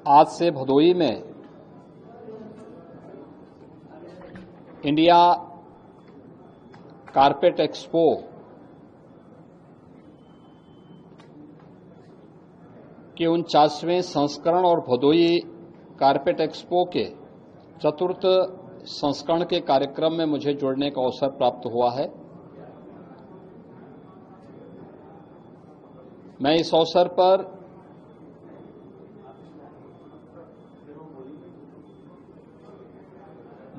आज से भदोही में इंडिया कारपेट एक्सपो के 49वें संस्करण और भदोही कारपेट एक्सपो के चतुर्थ संस्करण के कार्यक्रम में मुझे जुड़ने का अवसर प्राप्त हुआ है। मैं इस अवसर पर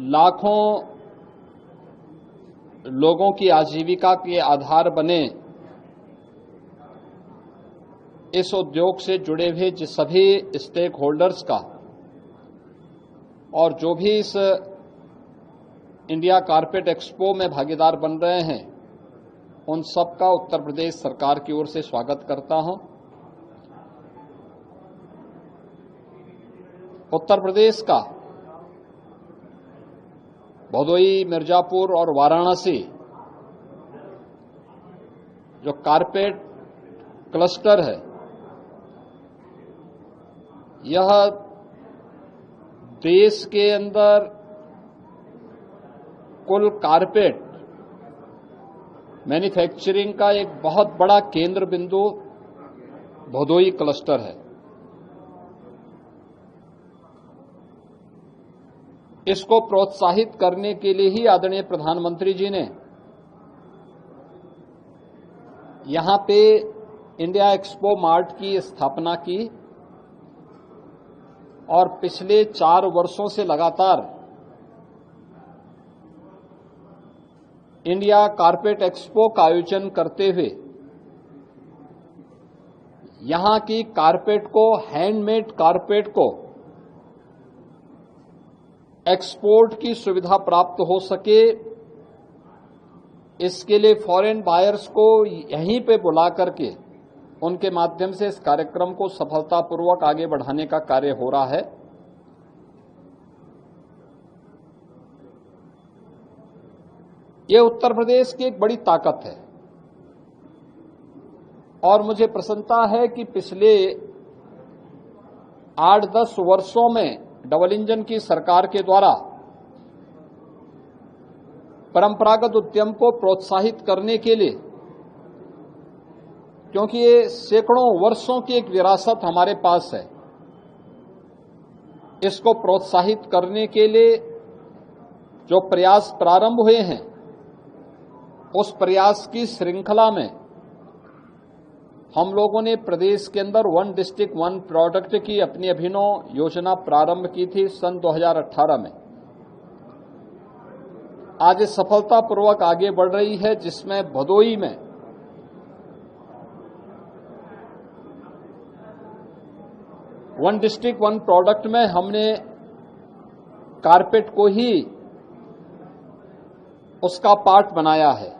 लाखों लोगों की आजीविका के आधार बने इस उद्योग से जुड़े हुए सभी स्टेक होल्डर्स का और जो भी इस इंडिया कारपेट एक्सपो में भागीदार बन रहे हैं उन सबका उत्तर प्रदेश सरकार की ओर से स्वागत करता हूं। उत्तर प्रदेश का भदोही, मिर्जापुर और वाराणसी जो कारपेट क्लस्टर है, यह देश के अंदर कुल कारपेट मैन्युफैक्चरिंग का एक बहुत बड़ा केंद्र बिंदु भदोही क्लस्टर है। इसको प्रोत्साहित करने के लिए ही आदरणीय प्रधानमंत्री जी ने यहां पे इंडिया एक्सपो मार्ट की स्थापना की और पिछले 4 वर्षों से लगातार इंडिया कारपेट एक्सपो का आयोजन करते हुए यहां की कारपेट को, हैंडमेड कारपेट को एक्सपोर्ट की सुविधा प्राप्त हो सके, इसके लिए फॉरेन बायर्स को यहीं पे बुला करके उनके माध्यम से इस कार्यक्रम को सफलतापूर्वक आगे बढ़ाने का कार्य हो रहा है। ये उत्तर प्रदेश की एक बड़ी ताकत है और मुझे प्रसन्नता है कि पिछले 8-10 वर्षों में डबल इंजन की सरकार के द्वारा परंपरागत उद्यम को प्रोत्साहित करने के लिए, क्योंकि ये सैकड़ों वर्षों की एक विरासत हमारे पास है, इसको प्रोत्साहित करने के लिए जो प्रयास प्रारंभ हुए हैं, उस प्रयास की श्रृंखला में हम लोगों ने प्रदेश के अंदर 1 डिस्ट्रिक्ट 1 प्रोडक्ट की अपनी अभिनव योजना प्रारंभ की थी सन 2018 में। आज ये सफलतापूर्वक आगे बढ़ रही है, जिसमें भदोही में वन डिस्ट्रिक्ट 1 प्रोडक्ट में हमने कारपेट को ही उसका पार्ट बनाया है।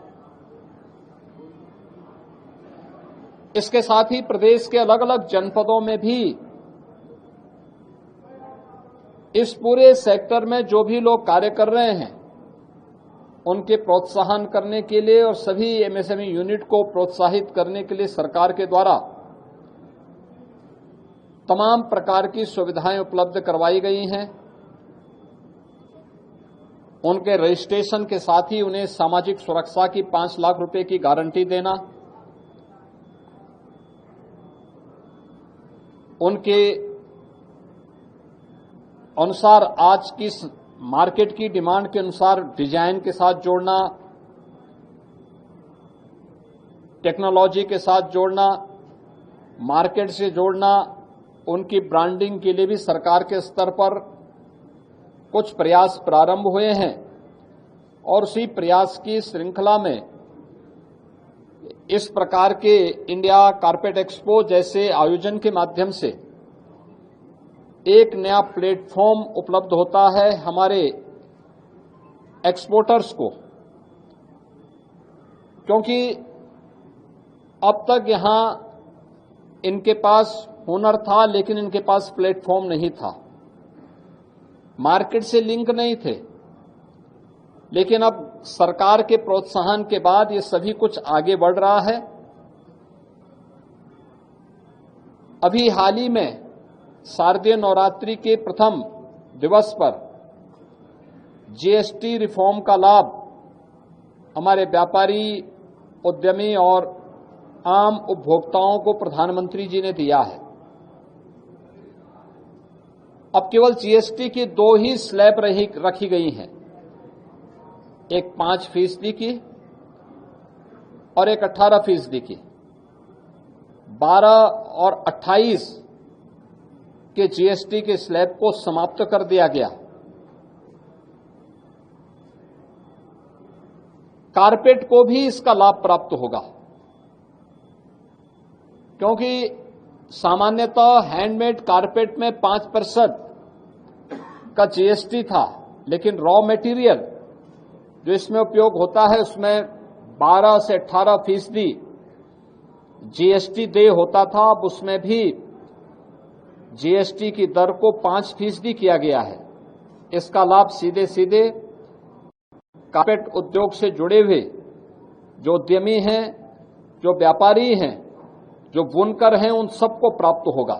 इसके साथ ही प्रदेश के अलग अलग जनपदों में भी इस पूरे सेक्टर में जो भी लोग कार्य कर रहे हैं उनके प्रोत्साहन करने के लिए और सभी एमएसएमई यूनिट को प्रोत्साहित करने के लिए सरकार के द्वारा तमाम प्रकार की सुविधाएं उपलब्ध करवाई गई हैं। उनके रजिस्ट्रेशन के साथ ही उन्हें सामाजिक सुरक्षा की 5 लाख रुपए की गारंटी देना, उनके अनुसार आज की मार्केट की डिमांड के अनुसार डिजाइन के साथ जोड़ना, टेक्नोलॉजी के साथ जोड़ना, मार्केट से जोड़ना, उनकी ब्रांडिंग के लिए भी सरकार के स्तर पर कुछ प्रयास प्रारंभ हुए हैं और उसी प्रयास की श्रृंखला में इस प्रकार के इंडिया कारपेट एक्सपो जैसे आयोजन के माध्यम से एक नया प्लेटफॉर्म उपलब्ध होता है हमारे एक्सपोर्टर्स को, क्योंकि अब तक यहां इनके पास हुनर था लेकिन इनके पास प्लेटफॉर्म नहीं था, मार्केट से लिंक नहीं थे। लेकिन अब सरकार के प्रोत्साहन के बाद ये सभी कुछ आगे बढ़ रहा है। अभी हाल ही में शारदीय नवरात्रि के प्रथम दिवस पर जीएसटी रिफॉर्म का लाभ हमारे व्यापारी, उद्यमी और आम उपभोक्ताओं को प्रधानमंत्री जी ने दिया है। अब केवल जीएसटी की 2 ही स्लैब रखी गई हैं, एक 5% की और एक 18% की। 12 और 28 के जीएसटी के स्लैब को समाप्त कर दिया गया। कारपेट को भी इसका लाभ प्राप्त होगा, क्योंकि सामान्यतः हैंडमेड कारपेट में 5% का जीएसटी था, लेकिन रॉ मटेरियल जो इसमें उपयोग होता है उसमें 12 से 18% जीएसटी देय होता था। अब उसमें भी जीएसटी की दर को 5% किया गया है। इसका लाभ सीधे सीधे कारपेट उद्योग से जुड़े हुए जो उद्यमी हैं, जो व्यापारी हैं, जो बुनकर हैं, उन सबको प्राप्त होगा।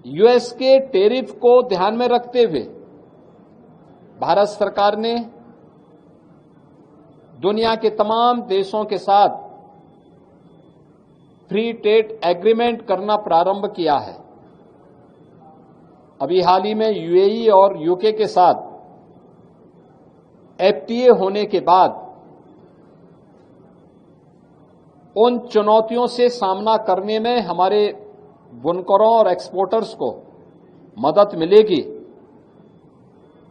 यूएस के टैरिफ को ध्यान में रखते हुए भारत सरकार ने दुनिया के तमाम देशों के साथ फ्री ट्रेड एग्रीमेंट करना प्रारंभ किया है। अभी हाल ही में यूएई और यूके के साथ एफटीए होने के बाद उन चुनौतियों से सामना करने में हमारे बुनकरों और एक्सपोर्टर्स को मदद मिलेगी।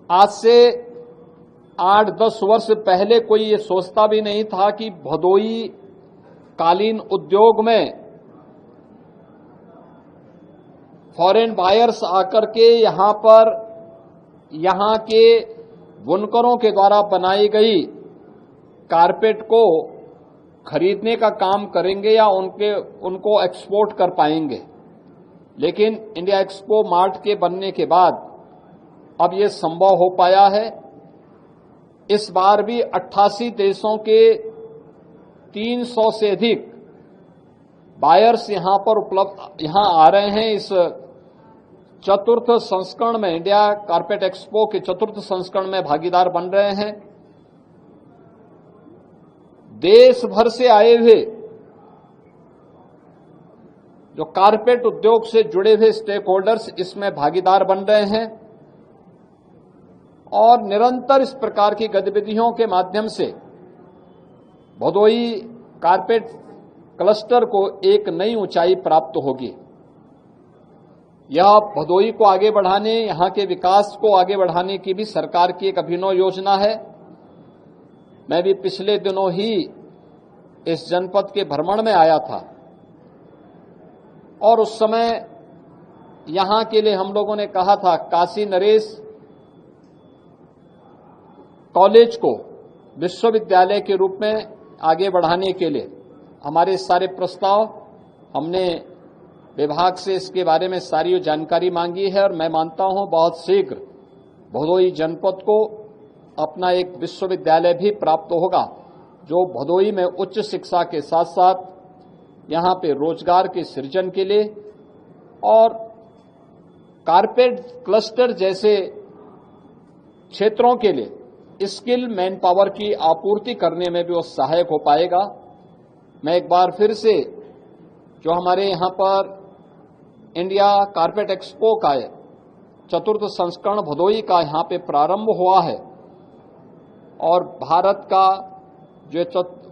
आज से 8-10 वर्ष पहले कोई ये सोचता भी नहीं था कि भदोई कालीन उद्योग में फॉरेन बायर्स आकर के यहां के बुनकरों के द्वारा बनाई गई कारपेट को खरीदने का काम करेंगे या उनको एक्सपोर्ट कर पाएंगे। लेकिन इंडिया एक्सपो मार्ट के बनने के बाद अब ये संभव हो पाया है। इस बार भी 88 देशों के 300 से अधिक बायर्स यहां आ रहे हैं। इस चतुर्थ संस्करण में, इंडिया कारपेट एक्सपो के चतुर्थ संस्करण में भागीदार बन रहे हैं। देश भर से आए हुए जो कारपेट उद्योग से जुड़े हुए स्टेक होल्डर्स इसमें भागीदार बन रहे हैं और निरंतर इस प्रकार की गतिविधियों के माध्यम से भदोई कारपेट क्लस्टर को एक नई ऊंचाई प्राप्त होगी। यह भदोई को आगे बढ़ाने, यहां के विकास को आगे बढ़ाने की भी सरकार की एक अभिनव योजना है। मैं भी पिछले दिनों ही इस जनपद के भ्रमण में आया था और उस समय यहां के लिए हम लोगों ने कहा था काशी नरेश कॉलेज को विश्वविद्यालय के रूप में आगे बढ़ाने के लिए हमारे सारे प्रस्ताव, हमने विभाग से इसके बारे में सारी जानकारी मांगी है और मैं मानता हूं बहुत शीघ्र भदोई जनपद को अपना एक विश्वविद्यालय भी प्राप्त होगा, जो भदोई में उच्च शिक्षा के साथ साथ यहां पे रोजगार के सृजन के लिए और कारपेट क्लस्टर जैसे क्षेत्रों के लिए स्किल मैन पावर की आपूर्ति करने में भी वो सहायक हो पाएगा। मैं एक बार फिर से जो हमारे यहां पर इंडिया कारपेट एक्सपो का चतुर्थ संस्करण भदोई का यहां पे प्रारंभ हुआ है और भारत का जो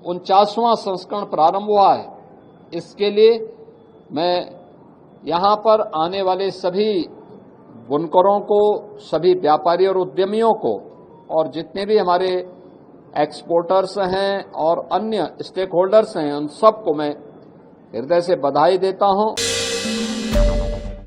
49वां संस्करण प्रारंभ हुआ है, इसके लिए मैं यहां पर आने वाले सभी बुनकरों को, सभी व्यापारी और उद्यमियों को और जितने भी हमारे एक्सपोर्टर्स हैं और अन्य स्टेक होल्डर्स हैं, उन सबको मैं हृदय से बधाई देता हूं।